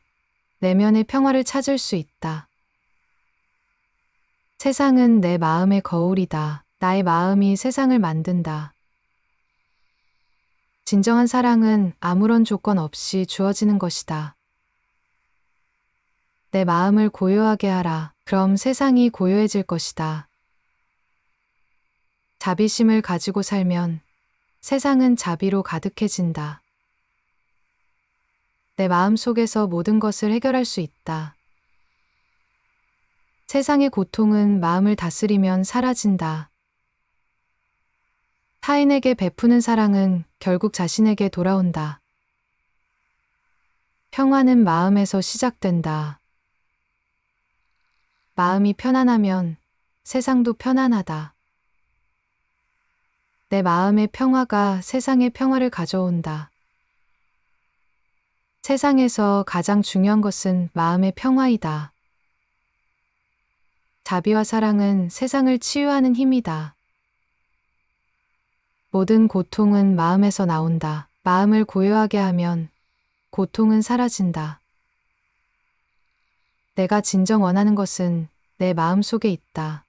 내면의 평화를 찾을 수 있다. 세상은 내 마음의 거울이다. 나의 마음이 세상을 만든다. 진정한 사랑은 아무런 조건 없이 주어지는 것이다. 내 마음을 고요하게 하라. 그럼 세상이 고요해질 것이다. 자비심을 가지고 살면 세상은 자비로 가득해진다. 내 마음 속에서 모든 것을 해결할 수 있다. 세상의 고통은 마음을 다스리면 사라진다. 타인에게 베푸는 사랑은 결국 자신에게 돌아온다. 평화는 마음에서 시작된다. 마음이 편안하면 세상도 편안하다. 내 마음의 평화가 세상의 평화를 가져온다. 세상에서 가장 중요한 것은 마음의 평화이다. 자비와 사랑은 세상을 치유하는 힘이다. 모든 고통은 마음에서 나온다. 마음을 고요하게 하면 고통은 사라진다. 내가 진정 원하는 것은 내 마음 속에 있다.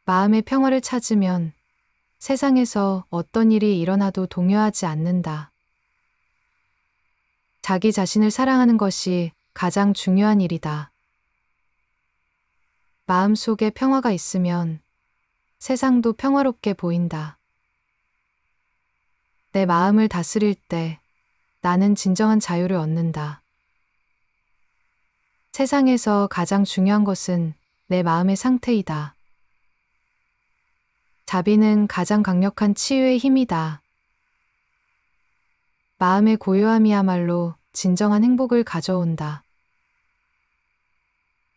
마음의 평화를 찾으면 세상에서 어떤 일이 일어나도 동요하지 않는다. 자기 자신을 사랑하는 것이 가장 중요한 일이다. 마음 속에 평화가 있으면 세상도 평화롭게 보인다. 내 마음을 다스릴 때 나는 진정한 자유를 얻는다. 세상에서 가장 중요한 것은 내 마음의 상태이다. 자비는 가장 강력한 치유의 힘이다. 마음의 고요함이야말로 진정한 행복을 가져온다.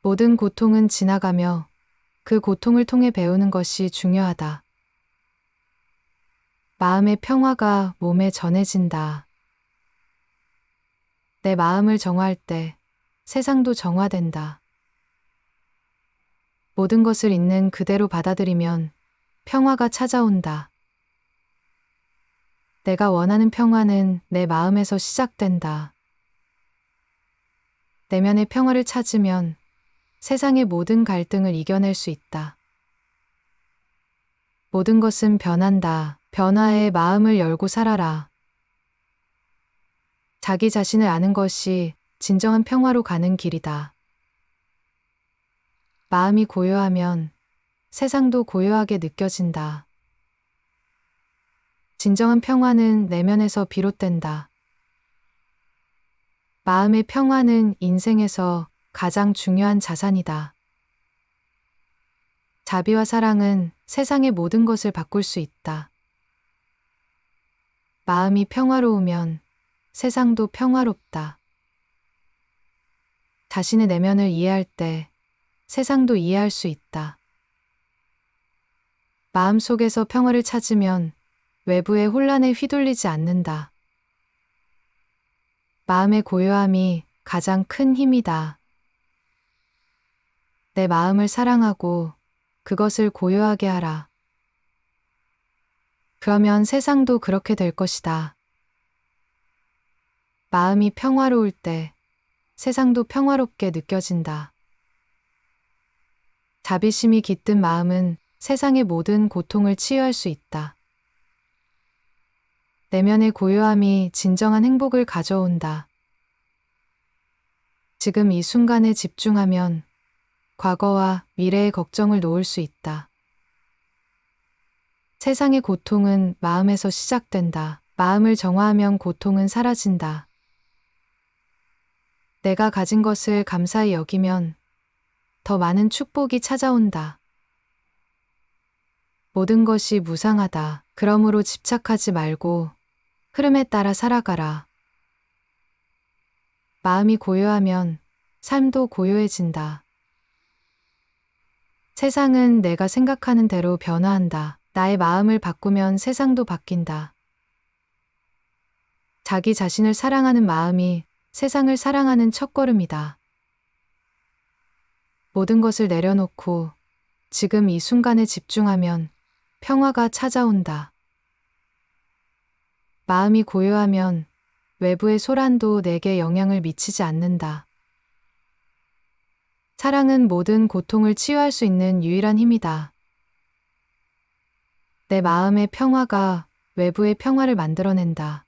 모든 고통은 지나가며 그 고통을 통해 배우는 것이 중요하다. 마음의 평화가 몸에 전해진다. 내 마음을 정화할 때 세상도 정화된다. 모든 것을 있는 그대로 받아들이면 평화가 찾아온다. 내가 원하는 평화는 내 마음에서 시작된다. 내면의 평화를 찾으면 세상의 모든 갈등을 이겨낼 수 있다. 모든 것은 변한다. 변화에 마음을 열고 살아라. 자기 자신을 아는 것이 진정한 평화로 가는 길이다. 마음이 고요하면 세상도 고요하게 느껴진다. 진정한 평화는 내면에서 비롯된다. 마음의 평화는 인생에서 가장 중요한 자산이다. 자비와 사랑은 세상의 모든 것을 바꿀 수 있다. 마음이 평화로우면 세상도 평화롭다. 자신의 내면을 이해할 때 세상도 이해할 수 있다. 마음 속에서 평화를 찾으면 외부의 혼란에 휘둘리지 않는다. 마음의 고요함이 가장 큰 힘이다. 내 마음을 사랑하고 그것을 고요하게 하라. 그러면 세상도 그렇게 될 것이다. 마음이 평화로울 때 세상도 평화롭게 느껴진다. 자비심이 깃든 마음은 세상의 모든 고통을 치유할 수 있다. 내면의 고요함이 진정한 행복을 가져온다. 지금 이 순간에 집중하면 과거와 미래의 걱정을 놓을 수 있다. 세상의 고통은 마음에서 시작된다. 마음을 정화하면 고통은 사라진다. 내가 가진 것을 감사히 여기면 더 많은 축복이 찾아온다. 모든 것이 무상하다. 그러므로 집착하지 말고 흐름에 따라 살아가라. 마음이 고요하면 삶도 고요해진다. 세상은 내가 생각하는 대로 변화한다. 나의 마음을 바꾸면 세상도 바뀐다. 자기 자신을 사랑하는 마음이 세상을 사랑하는 첫걸음이다. 모든 것을 내려놓고 지금 이 순간에 집중하면 평화가 찾아온다. 마음이 고요하면 외부의 소란도 내게 영향을 미치지 않는다. 사랑은 모든 고통을 치유할 수 있는 유일한 힘이다. 내 마음의 평화가 외부의 평화를 만들어낸다.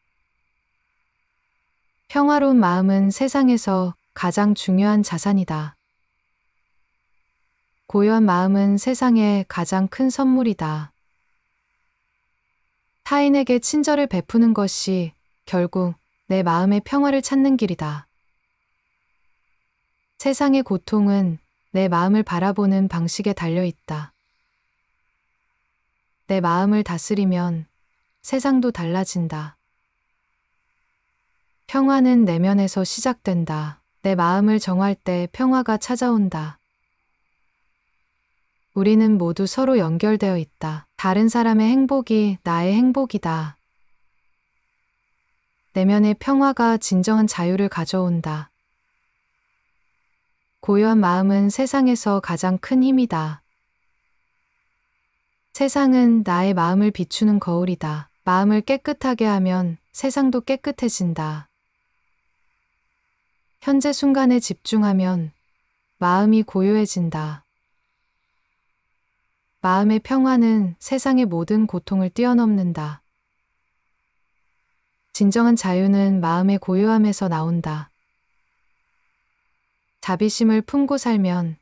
평화로운 마음은 세상에서 가장 중요한 자산이다. 고요한 마음은 세상의 가장 큰 선물이다. 타인에게 친절을 베푸는 것이 결국 내 마음의 평화를 찾는 길이다. 세상의 고통은 내 마음을 바라보는 방식에 달려 있다. 내 마음을 다스리면 세상도 달라진다. 평화는 내면에서 시작된다. 내 마음을 정할 때 평화가 찾아온다. 우리는 모두 서로 연결되어 있다. 다른 사람의 행복이 나의 행복이다. 내면의 평화가 진정한 자유를 가져온다. 고요한 마음은 세상에서 가장 큰 힘이다. 세상은 나의 마음을 비추는 거울이다. 마음을 깨끗하게 하면 세상도 깨끗해진다. 현재 순간에 집중하면 마음이 고요해진다. 마음의 평화는 세상의 모든 고통을 뛰어넘는다. 진정한 자유는 마음의 고요함에서 나온다. 자비심을 품고 살면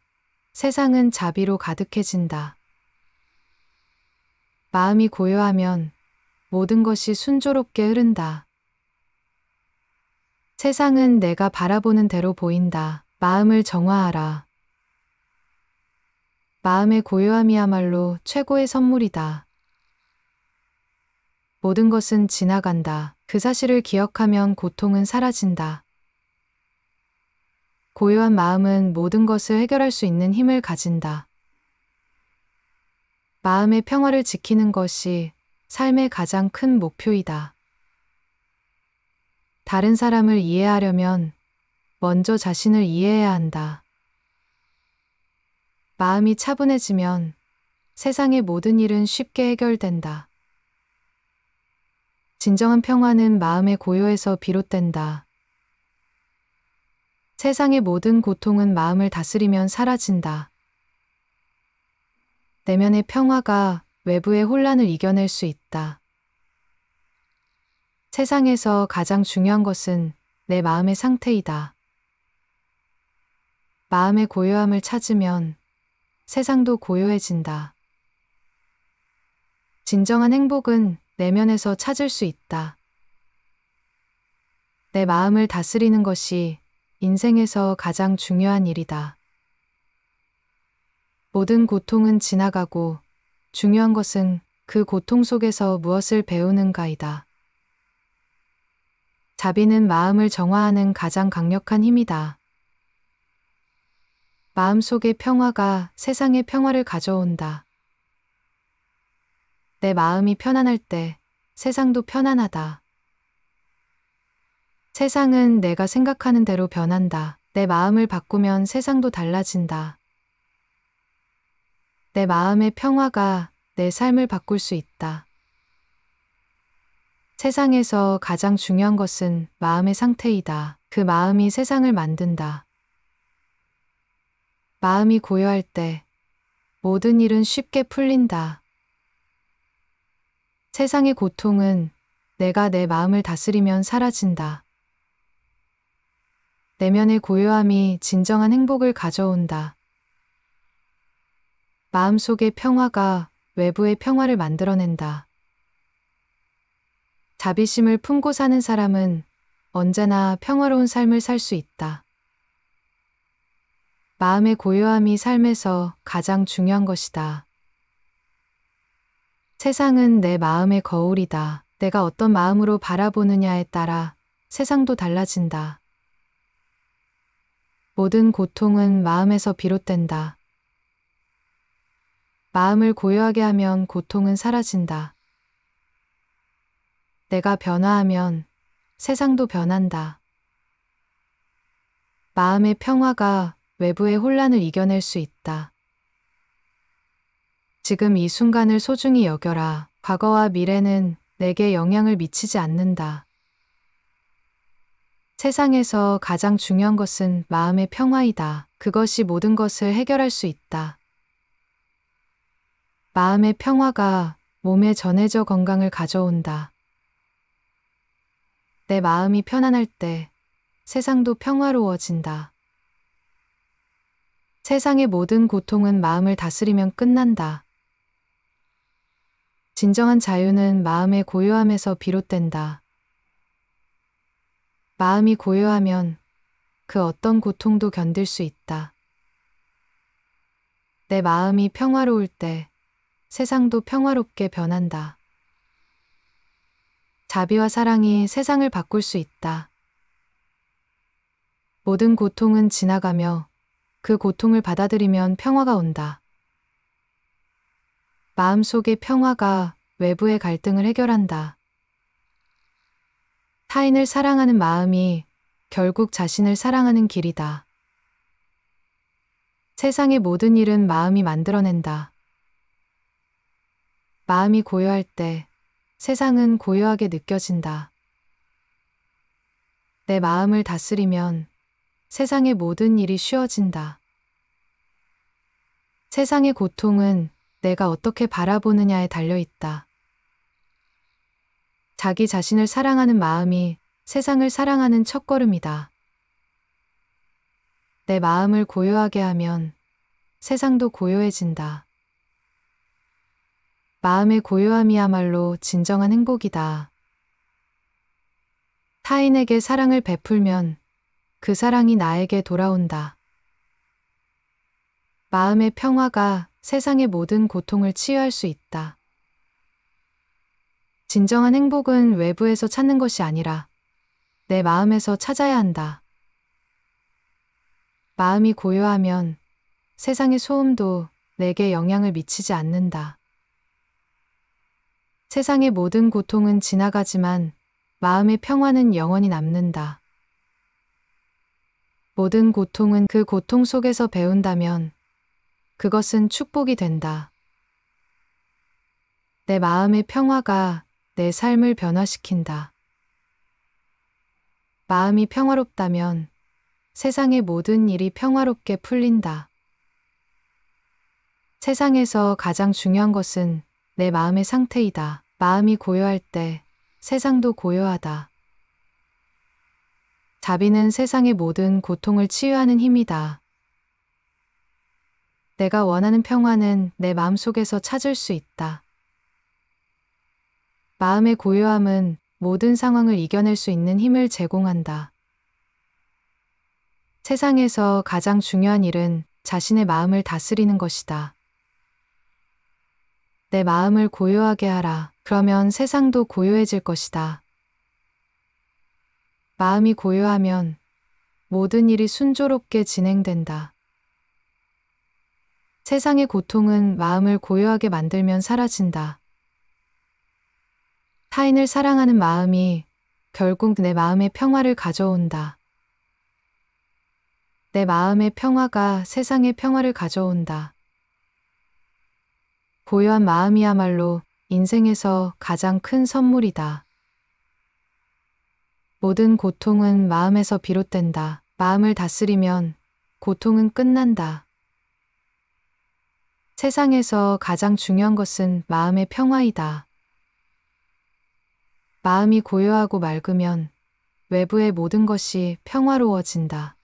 세상은 자비로 가득해진다. 마음이 고요하면 모든 것이 순조롭게 흐른다. 세상은 내가 바라보는 대로 보인다. 마음을 정화하라. 마음의 고요함이야말로 최고의 선물이다. 모든 것은 지나간다. 그 사실을 기억하면 고통은 사라진다. 고요한 마음은 모든 것을 해결할 수 있는 힘을 가진다. 마음의 평화를 지키는 것이 삶의 가장 큰 목표이다. 다른 사람을 이해하려면 먼저 자신을 이해해야 한다. 마음이 차분해지면 세상의 모든 일은 쉽게 해결된다. 진정한 평화는 마음의 고요에서 비롯된다. 세상의 모든 고통은 마음을 다스리면 사라진다. 내면의 평화가 외부의 혼란을 이겨낼 수 있다. 세상에서 가장 중요한 것은 내 마음의 상태이다. 마음의 고요함을 찾으면 세상도 고요해진다. 진정한 행복은 내면에서 찾을 수 있다. 내 마음을 다스리는 것이 인생에서 가장 중요한 일이다. 모든 고통은 지나가고 중요한 것은 그 고통 속에서 무엇을 배우는가이다. 자비는 마음을 정화하는 가장 강력한 힘이다. 마음속의 평화가 세상의 평화를 가져온다. 내 마음이 편안할 때 세상도 편안하다. 세상은 내가 생각하는 대로 변한다. 내 마음을 바꾸면 세상도 달라진다. 내 마음의 평화가 내 삶을 바꿀 수 있다. 세상에서 가장 중요한 것은 마음의 상태이다. 그 마음이 세상을 만든다. 마음이 고요할 때 모든 일은 쉽게 풀린다. 세상의 고통은 내가 내 마음을 다스리면 사라진다. 내면의 고요함이 진정한 행복을 가져온다. 마음속의 평화가 외부의 평화를 만들어낸다. 자비심을 품고 사는 사람은 언제나 평화로운 삶을 살 수 있다. 마음의 고요함이 삶에서 가장 중요한 것이다. 세상은 내 마음의 거울이다. 내가 어떤 마음으로 바라보느냐에 따라 세상도 달라진다. 모든 고통은 마음에서 비롯된다. 마음을 고요하게 하면 고통은 사라진다. 내가 변화하면 세상도 변한다. 마음의 평화가 외부의 혼란을 이겨낼 수 있다. 지금 이 순간을 소중히 여겨라. 과거와 미래는 내게 영향을 미치지 않는다. 세상에서 가장 중요한 것은 마음의 평화이다. 그것이 모든 것을 해결할 수 있다. 마음의 평화가 몸의 전해져 건강을 가져온다. 내 마음이 편안할 때 세상도 평화로워진다. 세상의 모든 고통은 마음을 다스리면 끝난다. 진정한 자유는 마음의 고요함에서 비롯된다. 마음이 고요하면 그 어떤 고통도 견딜 수 있다. 내 마음이 평화로울 때 세상도 평화롭게 변한다. 자비와 사랑이 세상을 바꿀 수 있다. 모든 고통은 지나가며 그 고통을 받아들이면 평화가 온다. 마음속의 평화가 외부의 갈등을 해결한다. 타인을 사랑하는 마음이 결국 자신을 사랑하는 길이다. 세상의 모든 일은 마음이 만들어낸다. 마음이 고요할 때 세상은 고요하게 느껴진다. 내 마음을 다스리면 세상의 모든 일이 쉬워진다. 세상의 고통은 내가 어떻게 바라보느냐에 달려있다. 자기 자신을 사랑하는 마음이 세상을 사랑하는 첫걸음이다. 내 마음을 고요하게 하면 세상도 고요해진다. 마음의 고요함이야말로 진정한 행복이다. 타인에게 사랑을 베풀면 그 사랑이 나에게 돌아온다. 마음의 평화가 세상의 모든 고통을 치유할 수 있다. 진정한 행복은 외부에서 찾는 것이 아니라 내 마음에서 찾아야 한다. 마음이 고요하면 세상의 소음도 내게 영향을 미치지 않는다. 세상의 모든 고통은 지나가지만 마음의 평화는 영원히 남는다. 모든 고통은 그 고통 속에서 배운다면 그것은 축복이 된다. 내 마음의 평화가 내 삶을 변화시킨다. 마음이 평화롭다면 세상의 모든 일이 평화롭게 풀린다. 세상에서 가장 중요한 것은 내 마음의 상태이다. 마음이 고요할 때 세상도 고요하다. 자비는 세상의 모든 고통을 치유하는 힘이다. 내가 원하는 평화는 내 마음속에서 찾을 수 있다. 마음의 고요함은 모든 상황을 이겨낼 수 있는 힘을 제공한다. 세상에서 가장 중요한 일은 자신의 마음을 다스리는 것이다. 내 마음을 고요하게 하라. 그러면 세상도 고요해질 것이다. 마음이 고요하면 모든 일이 순조롭게 진행된다. 세상의 고통은 마음을 고요하게 만들면 사라진다. 타인을 사랑하는 마음이 결국 내 마음의 평화를 가져온다. 내 마음의 평화가 세상의 평화를 가져온다. 고요한 마음이야말로 인생에서 가장 큰 선물이다. 모든 고통은 마음에서 비롯된다. 마음을 다스리면 고통은 끝난다. 세상에서 가장 중요한 것은 마음의 평화이다. 마음이 고요하고 맑으면 외부의 모든 것이 평화로워진다.